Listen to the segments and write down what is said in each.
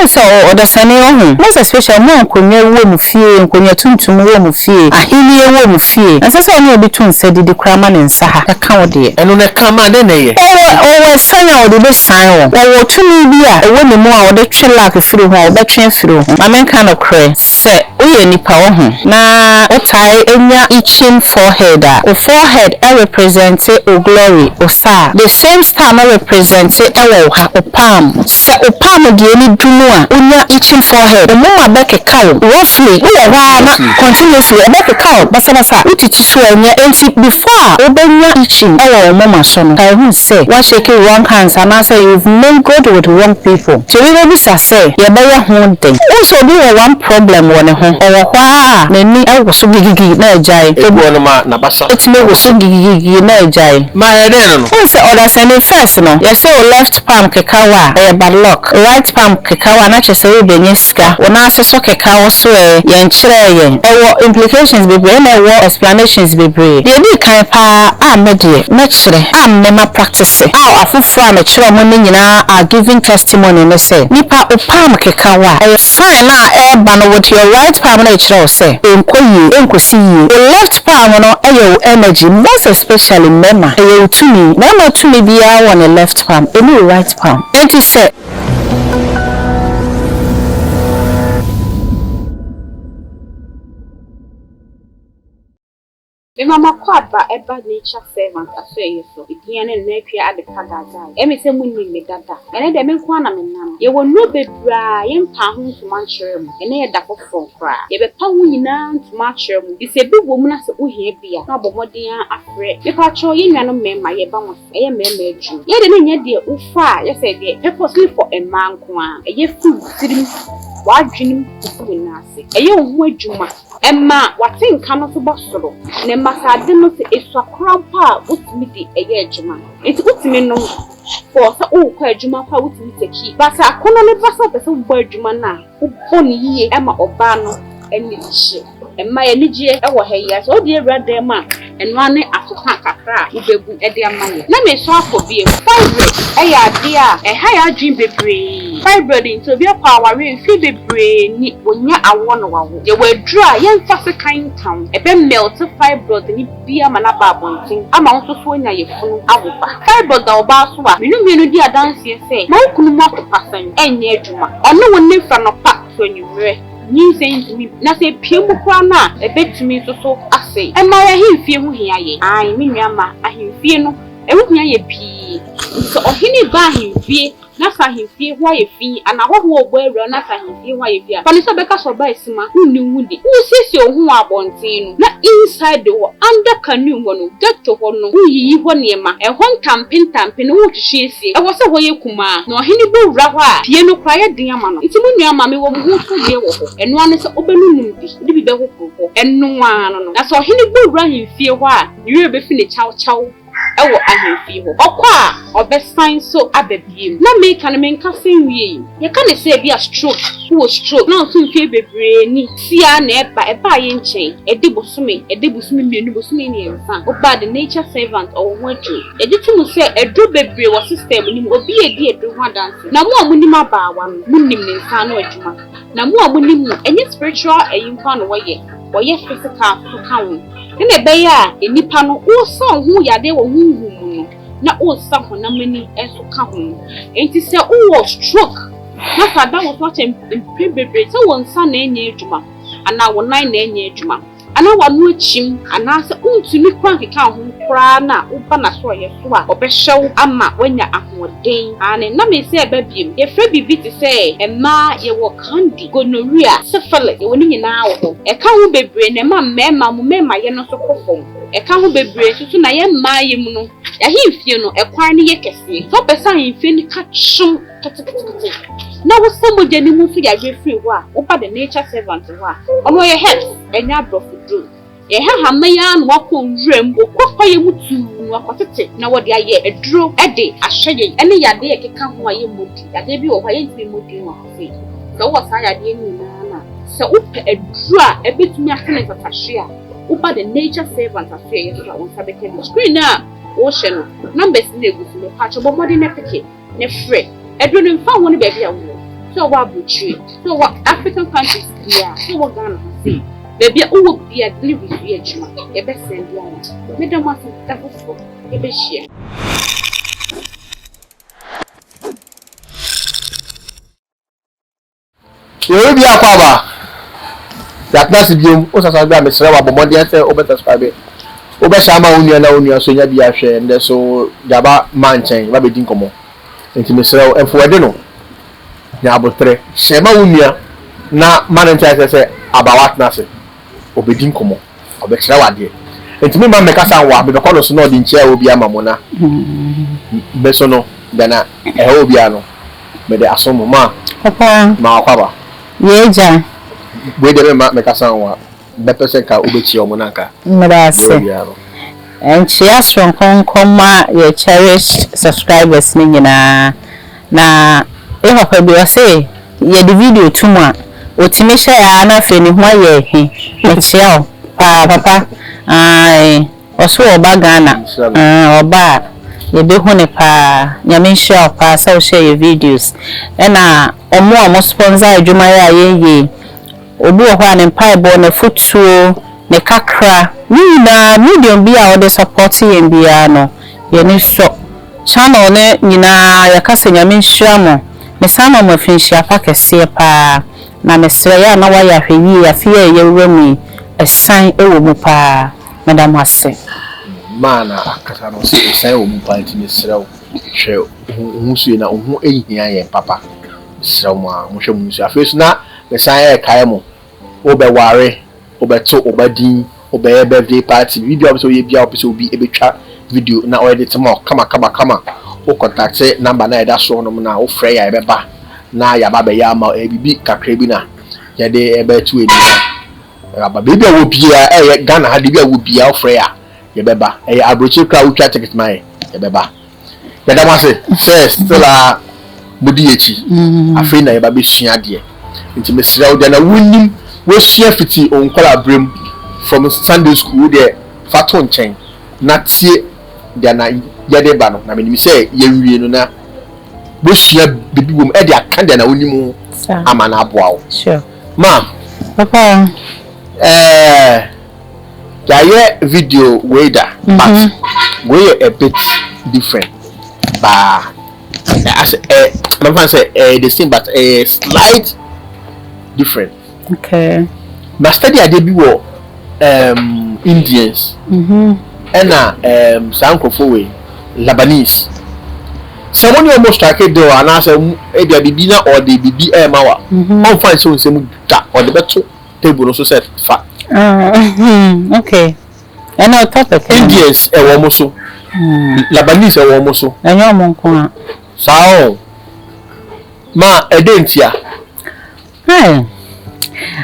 Also odasane ohu most especially mo nkonye wo mu fie nkonye tuntum wo mu fie ahini wo mu fie ansasa oni obi tun se didi krama ne nsa ha ka wo de eno ne kama de na ye o sanya o de be san wo tumi bi a ewo ne mu a wo de twe lak firi ho wo be twe firi ho ma men kan okre se oye nipa wo ho na otai enya itching forehead o forehead represent o glory o sa the same star no represent ewo ha o palm se o palm de ni dunu a onya itching forehead the mama beke cow roughly we na continuously e beke cow basa utiti so enya enti before obenya itching ewo mama so no I who say one shake wrong hands and I say you've mingled with wrong people to really say you better hold them also do one problem one ho or kwa na ni e wo so gigigi na ejai e bo no ma na basa it me wo so gigigi na ejai ma e dey no say other sending first no you say left palm kekawa e bad luck right palm kekawa na che say benye sika wona aseso kekawa so e yen kire yen e wo implications bebre na wo explanations bebre dey be kan pa a medie na kire am mema practice afufra me kire mo ni nyina are giving testimony no say nipa o palm kekawa e sign na e ba no with your right palm na kire o say enkosi yi the left palm no e your energy most especially mema e your tumi mema tumi bia on the left palm any right palm and you say Mama kwaba eba nature servant asoye so idiane na atwa ade kagaza emi se munni me dada ene de me kwa na me nam ye wonu bebra ye mpa ho ntuma nkyere mu ene ye da fofo kra ye be pa hu nyina ntuma kyere mu ise bi wo mu na se ohie bia na bomoden afre me pa cho ye nwa no mema ye ba wo ye mema aju ye de ne nya de ufa ye se de purposely for a man kwa ye fu tirim wadwenim fu na ase ye wo adwuma Emma, what in cannot bosoro, ne masade no se eswakrampa utimi di eye adwuma. Enti utimi no for sa o kwa adwuma pa utimi teki. But akono ne basa pese wo adwuma na, wo boni yie Emma oba no eni hye. Emma ye nigye e wo ha yi so odi ewrade ma eno ane asoka kakra ubebu ede amaye. Na me so afobie fibroid e ya ade a e ha ya adwin bebre. Fibroid into be power we fi bebre ni onya awo no wawo. Ye wadru a ye mfa se kan town e be melt fibroid ni bia ma na ba bontin ama nso so onya ye funu awoba. Fibroid da oba so a menu di adanse se ma kunu mo pasan enye adwuma. Ono woni fa no pa so nyumre ni saying na say piemu kwa na ebetumi so ase e ma ya himfie hu hia ye ai me nuama ahimfie no e hu hia ye pi so ohini ba ahimfie na sa ahimfie hu aye fi ana hoho ogbo ewra na sa ahimfie hu aye bia pani so beka so ba esima hu wudi hu sisi ohun abontin no na inside the under canoe no doctor ho no hu yi ho niema e ho ntampe no hu hwehwiesie e wo se ho ye kuma na ohini bi wura ho a pie no kra ye den ama no nti mu nuama me wo hu so ye wo ho eno ane se obenu numbi bi be ho ho eno ano no na so ohini bi wura ahimfie ho a yire be fi ne chaw ewo ahemfie ho okwa obesan so ababiem na me kan me nka senwie ye kan se bia stroke wo stroke na so mfie bebre ni sia na eba ye nchen ede bosome mienu bosome ni enfa oba the nature servant or wonju ye ditu se edo bebre wo system ni obi edi edo ho dance na mo amunim aba awa no munim ne nsa na adwuma na mo amunim enye spiritual eyimfa no woye physical so kan ene beya enipa no wo san hu yade wo hu no na wo san ho na mani enso ka ho enti se wo stroke na sada wo so chem bebe se wo nsa na enye adwuma ana wo nan na enye adwuma ana wa no achim ana se untumi kwa keka ho kra na wo ba na so ye so a obehyew ama wanya ahoden ane na me se ebabiem ye fra bibi ti se emma ye wo candy gonorrhea syphilis ye woni nyina wo e ka ho bebre na ma mema mu mema ye no so kofom e ka ho bebre susu na ye mma ye mu no ya himfie no e kwan ne ye kese so pesa himfie ni ka chum na wo somo de ni mu so ya refree ho a wo ba the nature servant ho a ono ye health enya brofudru ye ha hamaya no wako nwrem okwafa ye mutu wakotete na wo de aye eduro ede ahye ene yade ye keka ho aye modi yade bi wo ha ye ntimi modi wa fe so wo sa yade ni na so upe eduro a ebetumi asene tatahye a wo ba the nature servant afre ye so won sabeke no screen na wo hye no numbers na egusu me pa cho bomodi na peke ne frɛ eduro ne mfa ho ne baabi a wo So what butchery? So what African countries here? So what Ghana say? Baby, who will be a delivery for your chuma? Your best send one. Madam was that was for your best share. You will be a father. That must be you. What's a subscribe? It's about Monday and say, over subscribe. Over Sama Unia, so you be a share, and so Jaba Manchain, Rabbi Dinkomo. And to Mr. and for I don't know. Yabo 3. Sama Unia, na man and say about what Nasi. Obi Dinkomo. Obi Shawadi. And to me, my Mekasa, but the corners not in chair will be a mamona. Besono, Dana, a Hobiano. May the Asomoma, Papa, Makwaba. Yeja, We didn't make a sound. The person can obey your monaka. Madasa. And she has from Hong Kong, your cherished subscribers, na if I say, ye the video too much. Otimisha ya na feni hwa ye he. Echiao. Papa. Ai, oso oba Ghana. Oba. Ye be hu ne pa. Nyame share pa sa share your videos. Na omo sponsor adwuma ya ye. Obi ohwa ne pai bo na futuo ne kakra. Ni na medium bia o de support ye bia no. Ye ni so. Channel ne nyina yakase nyame share mo. Me sama mo finshia pa kese pa. Na mesre ya na waya hweyi ya fie ye wemi esan ewo mu pa madam ase mana akasa no se esan ewo mu pa nti mesre wo hwe hu su na hu ehia ye papa mesre wo a mo hwe mu su afesu na mesan ye kae mo obeware obeto obadin obeye birthday party video obi so ye bia obi so obi ebetwa video na o edit mo kama o contact number na eda so no na o frɛ ya ebeba na ya baba ya ma bibi kakra bi na ya de ebe tu eni na baba bibi wo bia Ghana ha de bia wo bia ofre ya ye beba abrochi kra utwa ticket mai ye beba ya da ma se still a mudi echi afi na ye baba sua de nti mesira wo de na wonim wo sua fiti on kwala brem from Sunday school there faton chen na tie de na ya de ba no na me ni se ye wie no na Bushia baby wom e dia kan dia na wonimu amana aboa. Sure. Ma. Papa. Yeah, video wader, but we a bit different. But as my friend say the same but a slight different. Okay. But study I did be Indians. And Sanko way Lebanese. Someone almost like a door and answer a bibina or the BB mawa. I'll find so same or the better table also said fat. Okay. And our topic Indians a womoso. Lebanese a womoso. And your monk. So ma a dentia. Hi.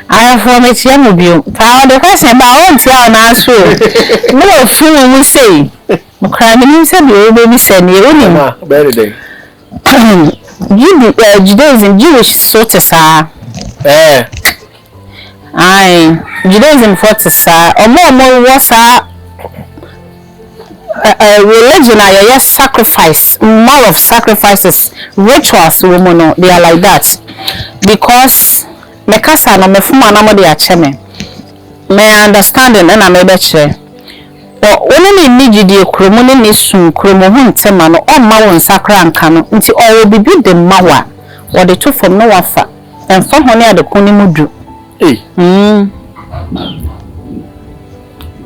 I have from a young of you. How the question about one answer. No fool will say. Mukramini said you baby said you only very day. Judaism Jewish sort of Judaism for to say or more was a religion I sacrifice more of sacrifices rituals woman they are like that because me kasa no me fuma na mo de acheme me understanding and I may bet Only nijidi kromo ne nesu kromo hu ntema no o ma won sakra nka no nti o bibi de mawa o de to from no wafa emfa hone ade koni mudu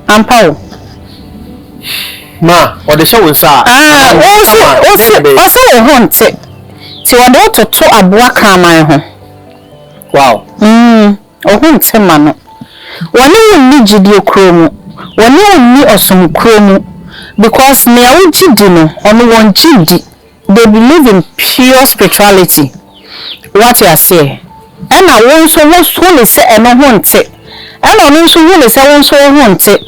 ampao ma o de show nsa o se ho nte ti o de to aboa kraman ho wow o hu ntema no woni nijidi kromo When you need or some kromu because me I jidi no on one jidi they believe in pure spirituality. What you say? And I want so say and no want it. And I want so say want it.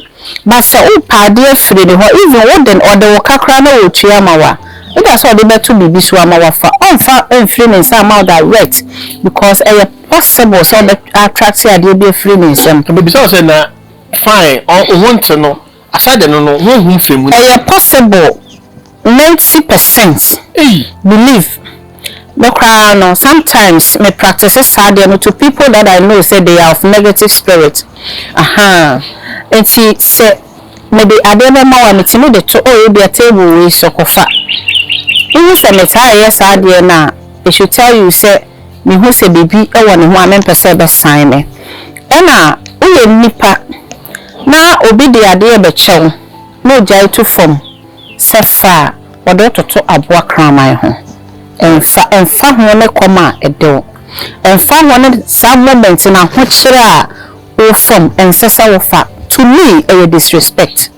But say o pade free the even what then or the kakra na o chiamawa. It that's all the better be so amawa fa on fa free some out direct because possible so that attract say dey be free in some. Be so say na fine or want to know aside no who femu possible 90% believe no sometimes me practice sad to people that I know say they are of negative spirit. And she said maybe I don't know more me to the to be a table we so kofa. You say me say yes idea na it should tell you say me who say baby e won ho amempese be sign me. Na uye nipa na obi de ade be chew no jai to form sefa odo toto aboa kraman ho. Enfa ho ne koma edo enfa ho ne some moment na ho kire a o form ensesa wo fa to me a disrespect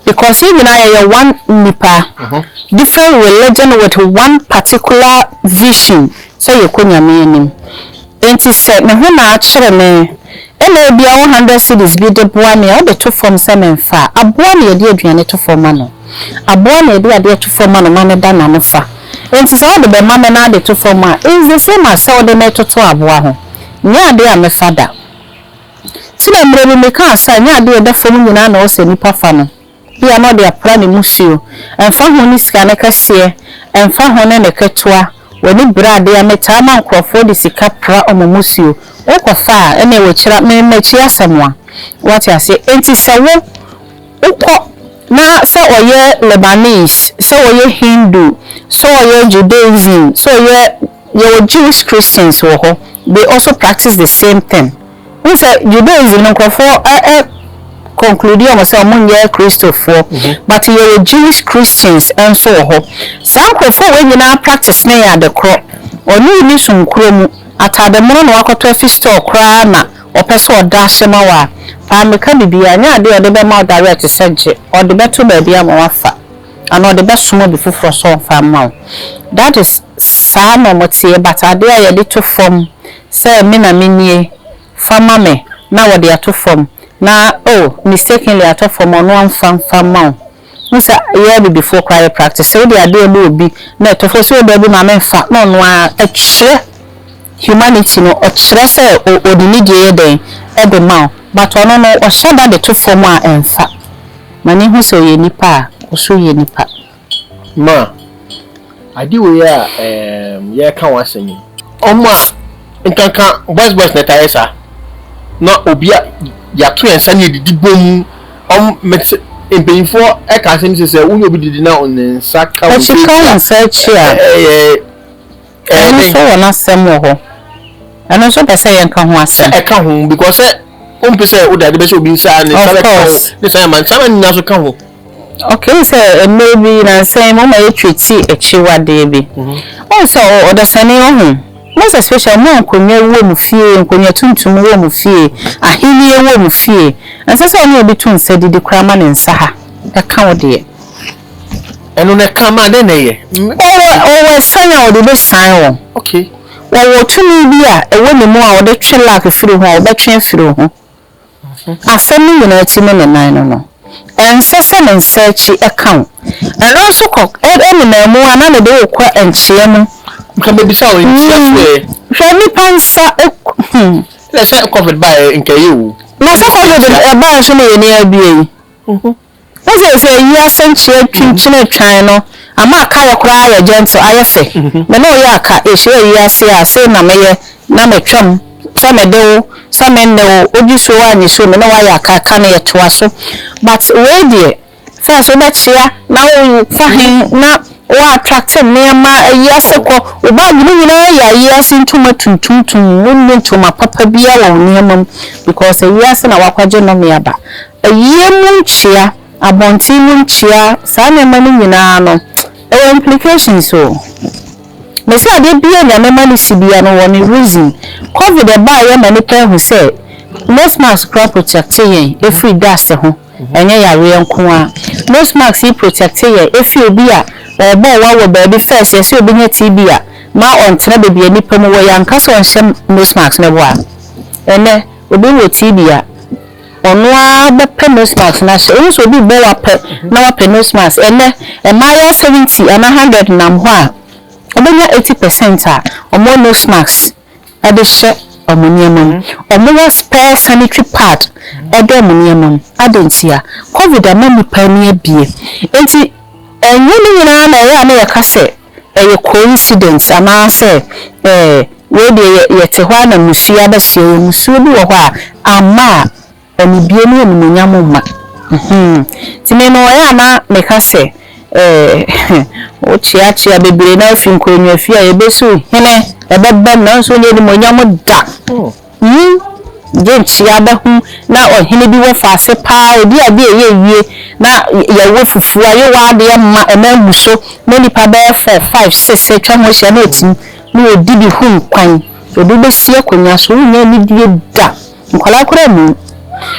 because even I one nipa different religion with one particular vision so you konya me anim enti se me ho na a kire me ena bia 100 cities bi de boa me o de to form se me mfa aboa ne de aduane to form ano aboa ne de ade to form ano ma ne da na ne fa. And so the mama na de to form is the same as how the meto to aboa ho. Nya de a me fada. Si na mre me ka asa nya de da form nyina na o se nipa fa no. Bia no de apra ne musuo. Enfa ho ni sika ne kase, enfa ho ne ketoa. Wani bra de a meta ma nkrofo de sika pra omomusuo. O ko fa ene we kira me chi asemwa. What you say enti se wo ukọ na so oye Lebanese, so oye Hindu, so oye Judaism, so oye Jewish Christians they also practice the same thing. We say Judaism no for conclude you say omunye Christopher, but you Jewish Christians and so some for when you now practice na ya the crop onu ni sun krom atade mo no akoto fi store kra na opeso odashema wa pa me ka bibia nya de ode be ma direct seje ode beto ba bia ma wafa and ode be sumo bi fufuro so fa ma that is sa no motie but ade ya de to form say me na menie fama me na wode ato form na mistakenly ato form ono amfa ma musa ye bi before cry practice so de ade e obi na to for so be bi ma me fa no no a kire humanity no okire say odinidie den ebe ma but ono no o shada de to form a enfa mani hu so ye nipa o so ye nipa ma adi we ya ye kan wasanyi omo nkanka boys na taesa na obia ya to ensa ne didi bom empeyfo e ka sem se unyo bi didi na onensa ka o chi kan sa chi a so wona sem ho ano so be say enka ho asem e ka ho because ompese o dade be so bi sa ne sabe ka ne say man sama ni so ka ho okay so maybe na say mama ye treati e chiwade bi also o da sane ho most especially mo nkonye wo mu fie nkonye tuntum wo mu fie ahini wo mu fie ansa say no obi tun se didi krama ne nsa ha e ka wo de eno ne kama de ne ye o sanya o de be san wo okay wo tumi bi a ewo ne mu a wo de twe lak firi ho wo be twe firi ho afemi nyina ti me ne nan no ensa se ne nsachi e kan eno so kok ene na mu ana ne de wo kwa enchie mu nka be sa o enchie hwani pansa let's say covered by nkayu na so covered e ba so ne ni abie say you are senchie twinchine twan no ama aka ye kura ya gentle ayefe me no ya aka e hwe yi ase ase na meye na metwam so me de so me ne oji so anyi so me no wa ya aka na ye toa so but we dey first we chia na wo fahin na wa attract me ma yi ase ko oba nyina ya yi ase ntuma tuntuntum wonne ntuma papa bia wo niamam because yi ase na wakwaje no me aba yi mu chia abonti mu chia sa na mani nyina no implications so me say ade bia na me mani sibia no woni reason covid e ba ya mani pe hu say nose mask crop protect yen e free gas ho enye yare nko a nose mask e protect yen e free obi a bo wa wo baby first say obi nya TB a ma on tena baby ani pam wo ya nka so on nose mask na bo a ene obi wo TB a ono a be pe nose mask na she so obi bo wa pe na wa pe nose mask ene e ma ya 70 and 100 na ho a obenya 80% a omo nose mask e de she omuniamam omo spare sanitary pad e de omuniamam adentia covid amani pa ni abie enti enye ni nyina na ya na ya kase a coincidence and I say where the Yetehana Musia Basia Musubi or Ama and Bieni and Munyamuma. Timenoyana make us say o chia baby na finko nwa fia ebesu hene ebebe na so ne monyam da je chia ba hu na ohene bi wo faase pa obi abi ewie na ye wo fufu ayo wa de ma emagu so na nipa ba 4 5 6 twa mo hia na otim na odi bi hu kwan obi be sie akonya so nya ni die da nkola kora mu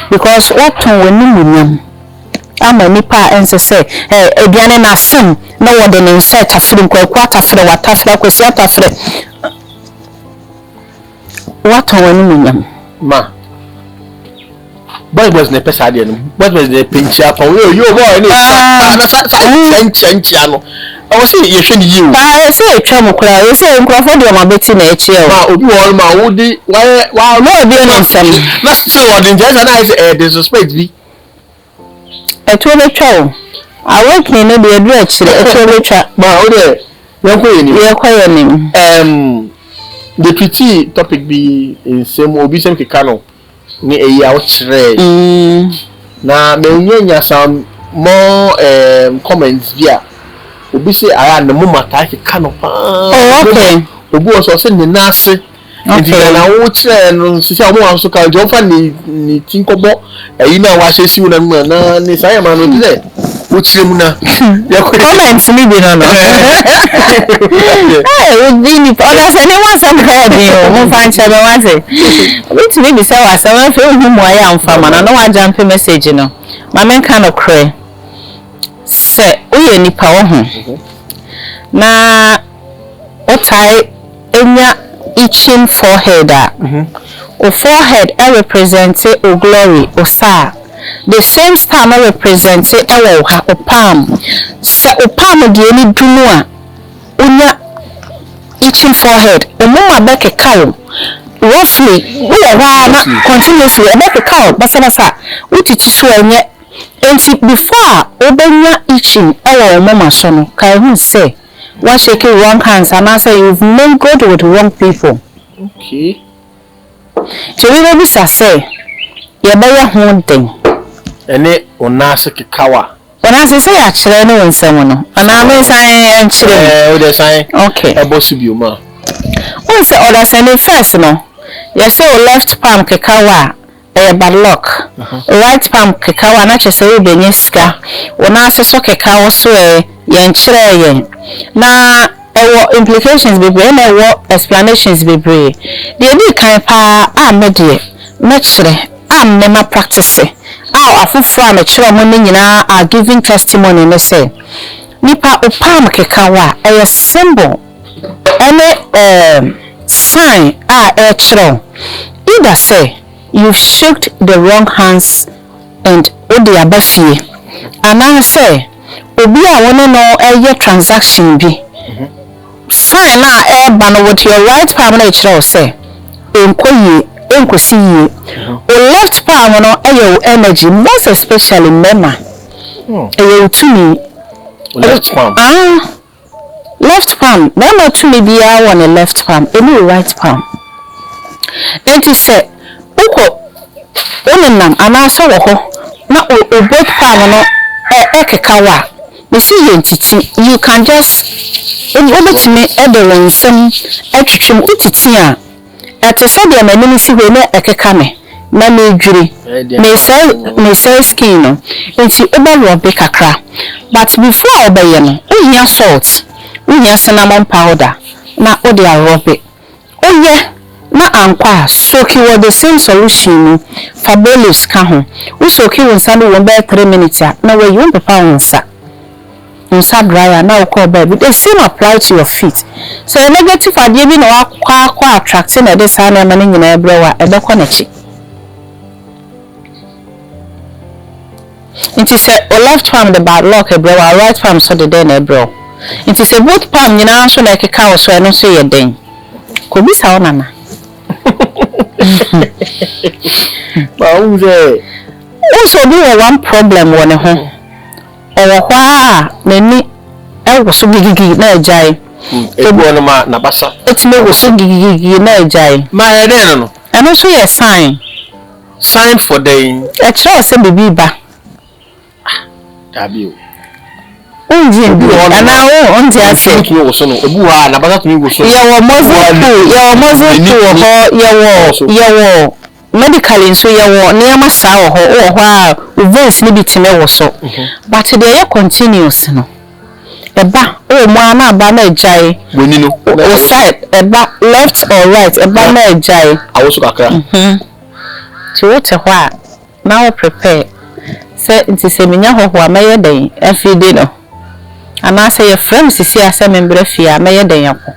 because what ton wani munyam ama nipa ense say eduane na sem na wode ne nse tafere nkwaku atafere watafere kwesi atafere wato wani munyam ma boy was ne pesa de no boy was the pincha pa yo boy ni sa chancha no I say you should you I say twa kura you say nkrofo de ma beti na echi e ma obi wo ma wo di wa no be no sem na still what in just na is disrespect bi etwe twa awoke ne de edu achire etwe twa ma o de yekoye ni the treaty topic be in same obi sem ke kano ni eyi a o chire na me nyanya some more comments bia obi say aya na mo mata ke kano pa okay obi o so say ni nase okay na wo chire no so say mo so ka jo fa ni tinkobo eyi na wa se siwu na ni say ma no de wo chire mu na comments ni bi no we didn't others anyone some head mo fan chebe wan say which me be say wa say wan fe hu mo aya amfa ma na no wa jump message no ma men kind of cray say uye nipa wo ho na otai enya itching forehead o forehead represents o glory o star the same star na represents ewo ha o palm se o palm de ni dunu a onya itching forehead o mama beke kawo roughly we wa na continuously e beke kawo basa utiti so enye enti before obenya itching ewo mama so no kai hu say one shaking wrong hands and I say you've mingled with wrong people. Okay. So we be say ye be ya ho den. Ene onase kikawa. Onase say ya kire no nsem no. Ana me san an kire. O de san. Okay. Ebosu bi o ma. O say oda say no first no. Ye say left palm kikawa bad luck. Right palm kikawa na che say we benye sika. Onase so kikawa so ye nkire ye. Na ewo implications bebre na ewo explanations bebre de bi kan pa amede na kire amema practice afufra na kire mo ni nyina are giving testimony no say nipa opam kekawa a symbol any sign kire either say you've shook the wrong hands and odi abafie and say obi a wona no transaction bi sign na ban with your right palm na kire o say enkosi yi o left palm no your energy most especially mema you tumi left palm left palm mema tumi bia on the left palm any right palm enti say uko onenam anasa wo ho na o both palm no ekekawa we see entity you can just obet me edering some etwetwem utiti a ate so de manini si we na ekeka me na me dwiri me say skin no enti obalo be kakra but before obeye no ohia salt ohia cinnamon powder na ode arobe oye na ankwa soki with the same solution fabulous ka ho we soki won sanu won be 3 minutes na we you papa wonsa unsa dryer na ukọ baby the same apply to your feet so a negative idea bi na wakwa attract na this na ma ni nyina ebrewa ebekọ na chi it is a left palm the bad luck ebrewa right palm so the den ebrewa it is a both palm nyina so na ekeka wo so eno so ye den ko bi sa ona na ba unze also be one problem won ho owo kwa nani ewo so gigigi na ejai ebu no ma na basa etime wo so gigigi na ejai ma ya den no eno so ye sign for the e kire se bibi ba dabi o unji bi ana o unji ase ki wo so no ebu ha na basa tumi wo so ye wo mozeku ho ye wo medically so ye wo niam sa wo ho a events ni bitime wo so but they continuous no eba o mo ana ba na ejai boni no o side eba left or right eba na ejai awoso kakra so what a now prepare say nti se menya ho amaye den afide no ana say your friends sisi asa membre fia amaye den yako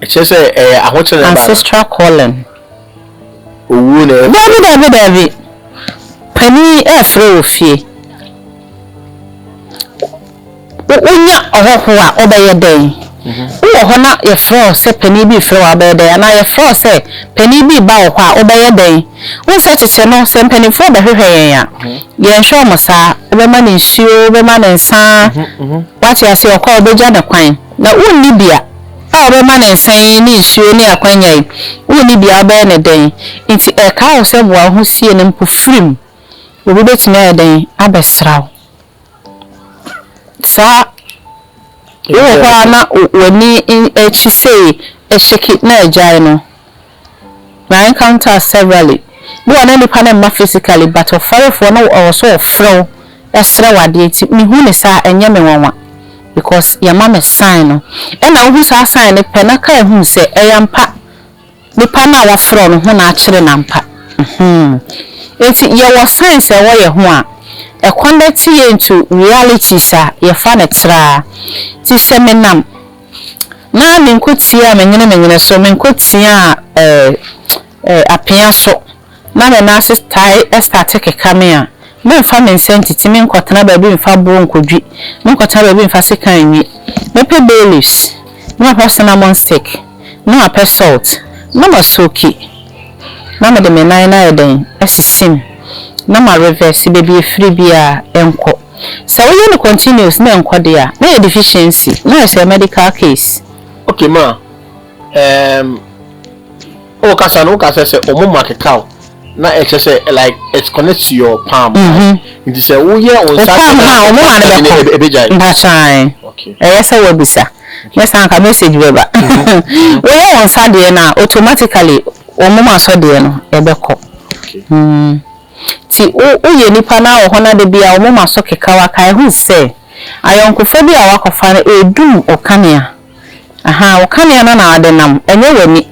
e che say ahoche na ancestral calling owu na David pani e frɛ ofie unya ohoho a obeye den wo ho na ye frɛ se pani bi frɛ wa obeye den na ye frɛ se pani bi ba wo a obeye den wo se cheche no se pani frɛ ba hwehwɛ yen ya ye nhwe mo sa obema ne nhio obema ne nsa wati ase okọ obeja na kwan na wonni bia a obema ne nsan ne nhio ne akwanya yi wonni bia obeye ne den nti e ka wo se boa ho sie ne mpo frim obi betime ya den abesraw sa wo na wani echi say eshiki na ejai no na encounter severally bo na nipa na ma physically but of for no also flow esra wade ti mi hu ne sa enye me wanwa because ya mama sign no e na hu sa sign ne pena ka hu se eyampa nipa na wa fro no ho na akire na mpa eti ye wo sign se wo ye ho a a conduct into reality sa ye fa na tra ti seminam na me nkotia menyene so me nkotia apia so na me na start kekame a me fa me sentity me nkotena ba bi mfa bro nkodwi me nkotena ba bi mfa sekan nwi me pe baileys na ho cinnamon stick na pe salt na masoki na me de me nine na eden asisim na ma reverse baby free bia enko so we no continuous na enko dia na deficiency na is a medical case okay ma o kasa say omo makekao na e say like it connects to your palm it is say wo ye on sa na omo ma na be ebejai that's okay yes we bisa yes anka message we ba wo ye on sa de na automatically omo ma so de no ebeko ti o ye nipa na wo hona de bia omo ma so kekawa kai hu se ayonkofo bi a wakofa na edum okanea okanea na adenam enye wani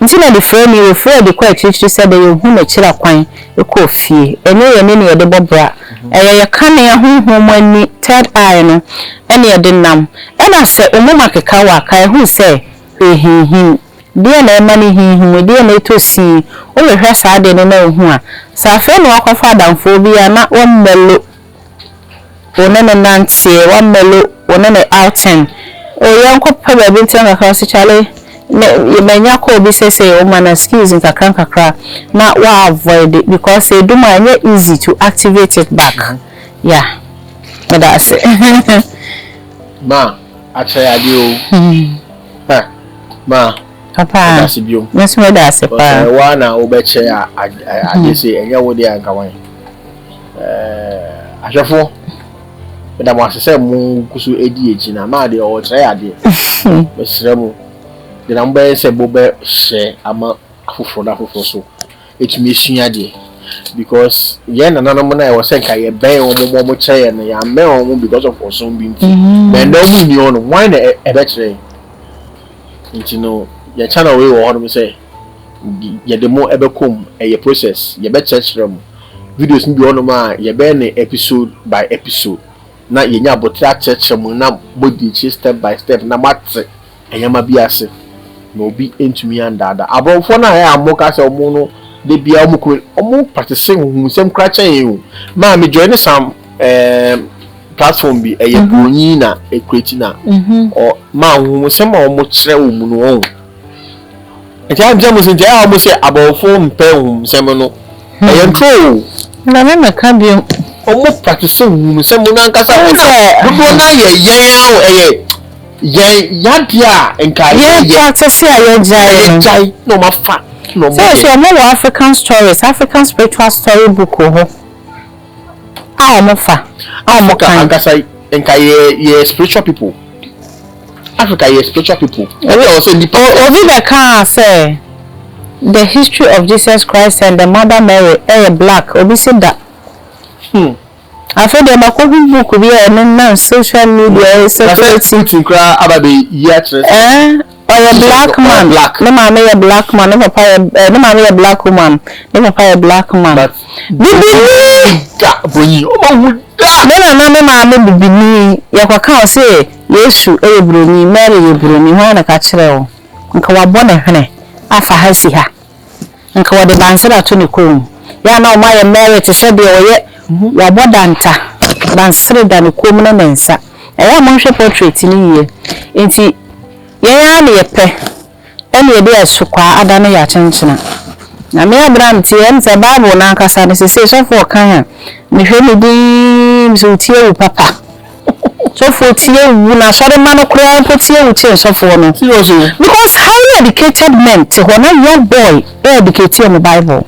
nti na de frɛ mi we frɛ de kwa chichi se de hu na kira kwan ekɔ fie enye ye ne ye de bobra ye kanea honhom ani third eye no ene ye de nam ena se omo ma kekawa kai hu se ehinhin dia na ema ni hihu dia na etosi o le hwa sa de no na hu a sa fe no akofa damfo bi ya na o melo onene nantie o melo onene outen o yanko pa ba bi ntia ka se chale ye menya ko bi se o mana skills in kakra na wa avoid it because e do ma easy to activate it back yeah that's it ma achayade o ma papa yes me da se pa wa na obeche ade se enye wo de anka wan ahwefo da mo asese mu kusu edi ejina ma de o tre ade besre mu de na mbe se bobe hye ama afoforo so etumi esua de because ye na nanom na e wo se nka ye ben o mo che na ya me o mo because of osun bi nti men do mu ni ono why na e be kire nti no ya channel we wo hono say ye de mo ebekom ye process ye be chechirem videos bi ono ma ye be ne episode by episode na ye nya botra chechirem na body step by step na matse enyama bi ase na obi entumi andada abonfo na ya amoka se omo no de bia omo practice hu kra chen ma me join some platform bi eye broni na equity na o ma hu sem omo kire wo mu no enti am jamu se ja omo se abonfo mpe hu sem no eye ntro na me ka bi omo practice hu sem no ankasa do na ye yen eye yadia enka yeah tese ayejai no mafa no so mo African stories, African spiritual story book ho mo fa mo kan ankasa enka ye spiritual people. Africa is spiritual people. Obi the can say the history of Jesus Christ and the Mother Mary black. Obi said that. I feel the Makobi book be on social media circulating about the year. Or a black man. No man a black man. No man a black woman. No a black man. But no man be me. Yakwa say Yesu Bruni, Mary Bruni, Wana Catchero. Nka wabone hene afa hasi ha nka wode bansera to ne kom ya na my Mary to say de oye wabodanta bansere da ne kom na mensa eya monhwe portrait ni ye enti ya na yepe ene ye de asukwa ada no ya chenchena na me Abraham ti em se Bible na nkasa ne se so for kan me hwe me di mzutie u papa so for tie wu na so de man kura potie wu tie so for no because highly educated men te ho na young boy educated in the Bible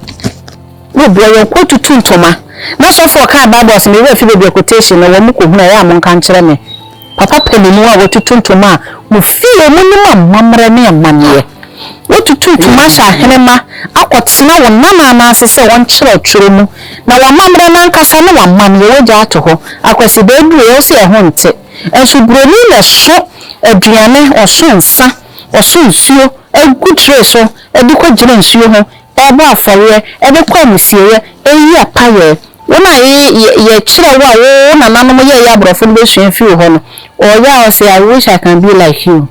we boy yo quote tuntoma na so for kan Bible so me we fi be quotation na wo mu ko hu na ya mon kan kire me papa pelinu a wo tuntoma mu fi mu ni mamre ne amane wo tuntoma sha henema akotena wo nana na asese won kire twere mu na wa mamre na nkasa na wa mamre wo ja to ho akwasi de dure yo se ho nte enso broni na so aduane oso nsa oso nsuo egutre so ediko gire nsuo ho ebe afare ebe kwa musiye eyi apaye wona ye kire wa wo na nanom ye ya brofo no be suen fi ho no o ya o say I wish I can be like you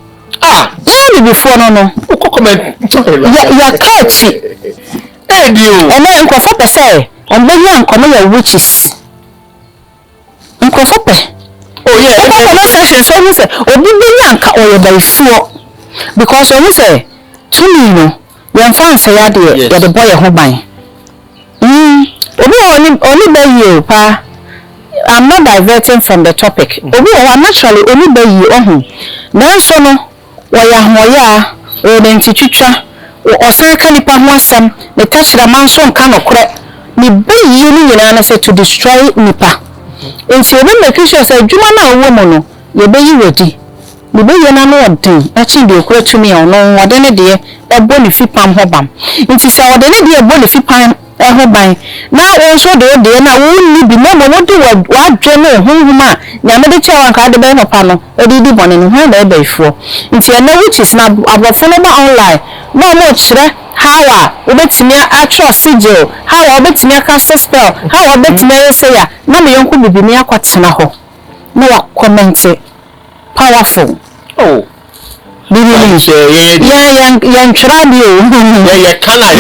even before no comment ya catchy ene nkofo pese on be yan kono ya witches nkofo pe no session so we say obi be yan ka oye by fuo because when we say to me no yan fan say ya the boy ho ban obi oni be you pa I'm not diverting from the topic obi o naturally oni be you ohun na so no wo ya hoya o de ntitwitwa o san ka nipa ho asem ne tachira man so nka no kore ni be yi ni nyina na say to destroy nipa enti obi make sure say dwuma na wo mu no ye be yi wedi ni be ye na no odin achi de okura tumi ono wode ne de e bo ni fipam ho bam enti say wode ne de e bo ni fipam ho ban na o so de na wo ni bi mo mo de wa dwe no hunhuma nyame de chewa ka de be no pa no e di bone no ho na e be ifo enti na which is na abofo no ba online no mo kire how obetimi atro sigil how obetimi cast spell how obetimi say ya na me yonko bibini akwatena ho na wa comment powerful Bibi yan try bio kana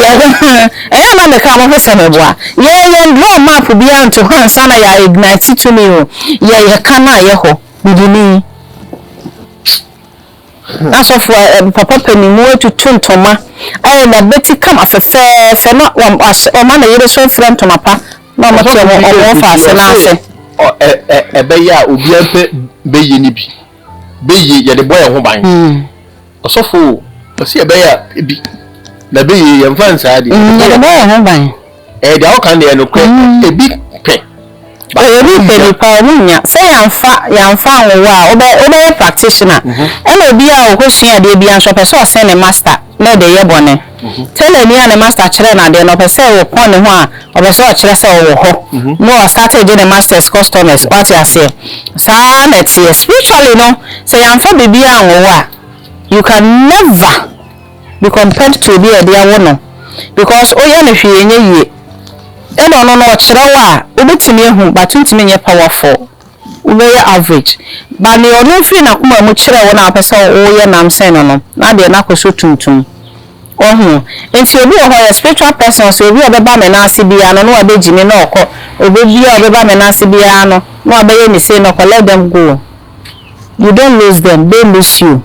na me ka mo se meboa draw map bi anto hansa na ya ignite to me o kana ho bibi as of papa penimu to tuntoma I na beti come afefe na o ma na yere so front to mapa na mo to o fa se na ase ebe ya obi ape be ye ni bi be ye ye de boy ho ban osofo osi ebe ya bi na be ye yemfa nsa de ye boy ho ban de how can they no kwe ebi pe ebi pe ni pa munya say yamfa wo a obe practitioner ena obi a okosua de bia nso pese o se ne master na de ye bone tell me na master kire na de no pese wo pon ne ho a obese o kire se wo ho no started the masters customers what you say sa na tie spiritually no say yamfa bibia wo a you can never be compared to be a dear one because oye na hwe enye yie eno no kire wa obetimi ehu but ntimi nye powerful very average but ne ono fi na kuma mu kire wo na apesa oye nam sen no na de na koso tuntum enti obi o ho spiritual person so obi obeba me na ase bia no wa bejimi na okọ obi bia obeba me na ase bia no na wa be ye me say no let them go you don't lose them they lose you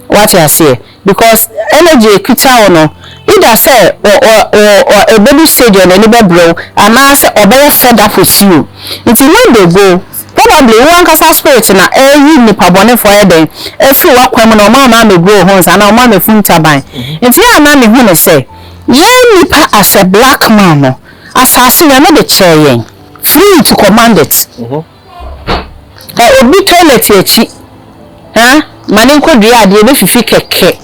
what you say because energy equita no either say or a baby stage on any bro and I say or better fed up with you until when they go probably one kasa spirit na you nipa bone for eden efi wa kwam na o ma me grow horns and o ma me funtaban enti ya na me hu ne say ye nipa as a black man no asase ya no de cheyen free to command it obi toilet echi mani ko dua ade be fifi keke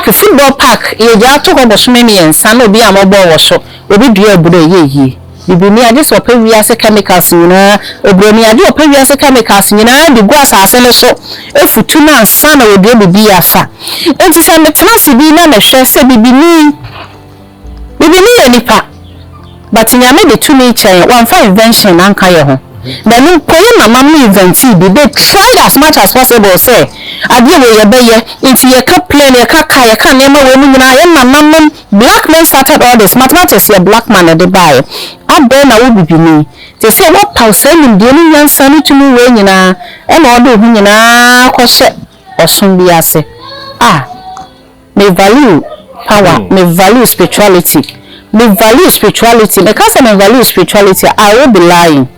ke football park ye ja to ko bosome mi ensa na obi amobọ wo so obi dua eburo ye bibini ade so previous chemicals na obroni ade o previous chemicals nyina de gu asase ne so efutu na ansa na odua bibi asa enti se metena se bi na me hwe se bibini ye nipa but nyame de to me chen one for invention anka ye ho na no koye mama me event bi they tried as much as possible say ade we ye be ye enti ye ka plan ye ka ka ye ka nema we mu nyina ye mama black men started all this mathematics ye black man de buy abẹ na wo bibini te say what thousand in de ni yansa ni tunu we nyina e na odo hu nyina ko hye osun bi ase me value power me value spirituality because I value spirituality I will be lying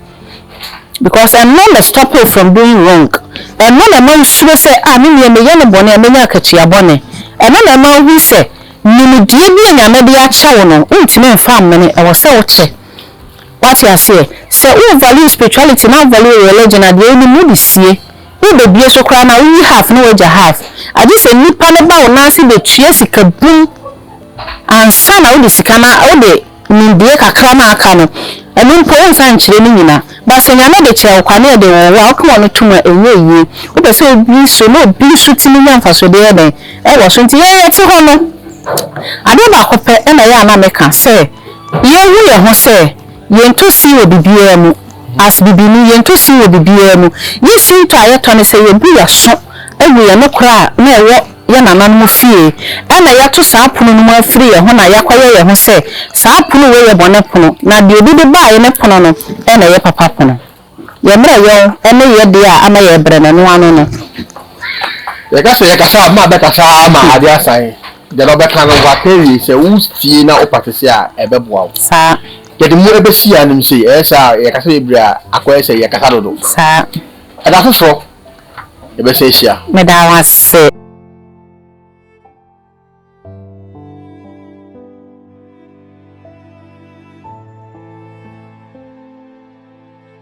because I'm not stop you from doing wrong and not a man should say me ye bone amenya akachia bone and not a man who say ni die bi nyame de acha wo no untime mfa amene e wo se wo che what you say who value spirituality now value religion and you need to see who the be so kra na we have no wager have I just say nipa ne ba wo na se be tue sika bun ansa na wo de sika na wo de mindie kakra na aka no enu mpo nsa nkyire ni nyina ba se nyame de kire kwa na de wo wa ko no tuma enye yi wo be se obi so no obi so timi nyamfa so de eden e wo so nti ye ti ho no ade ba ko pe e na ya na meka se ye wu ye ho se yento si wo bibia mu as bibini yento si wo bibia mu ye si to ayeto ne se ye bu ya so ewu ye no kra na ewo ye nanan mu fie na ya to saa pono no mu afiri ye ho na yakwaye ye ho se saa pono we ye bone pono na de obi de ba ye ne pono no na ye papa pono ye mra yo ene ye de a ama ye bre na no anu no ye ka sa ma be ka sa ma ade asan de no be kan no wakeri se wo fie na opatese a ebeboa wo saa yede mu ebesi anim sei esa ye ka sa ebra akoye se ye ka sa dodo saa ada foforo ebese hia me da wase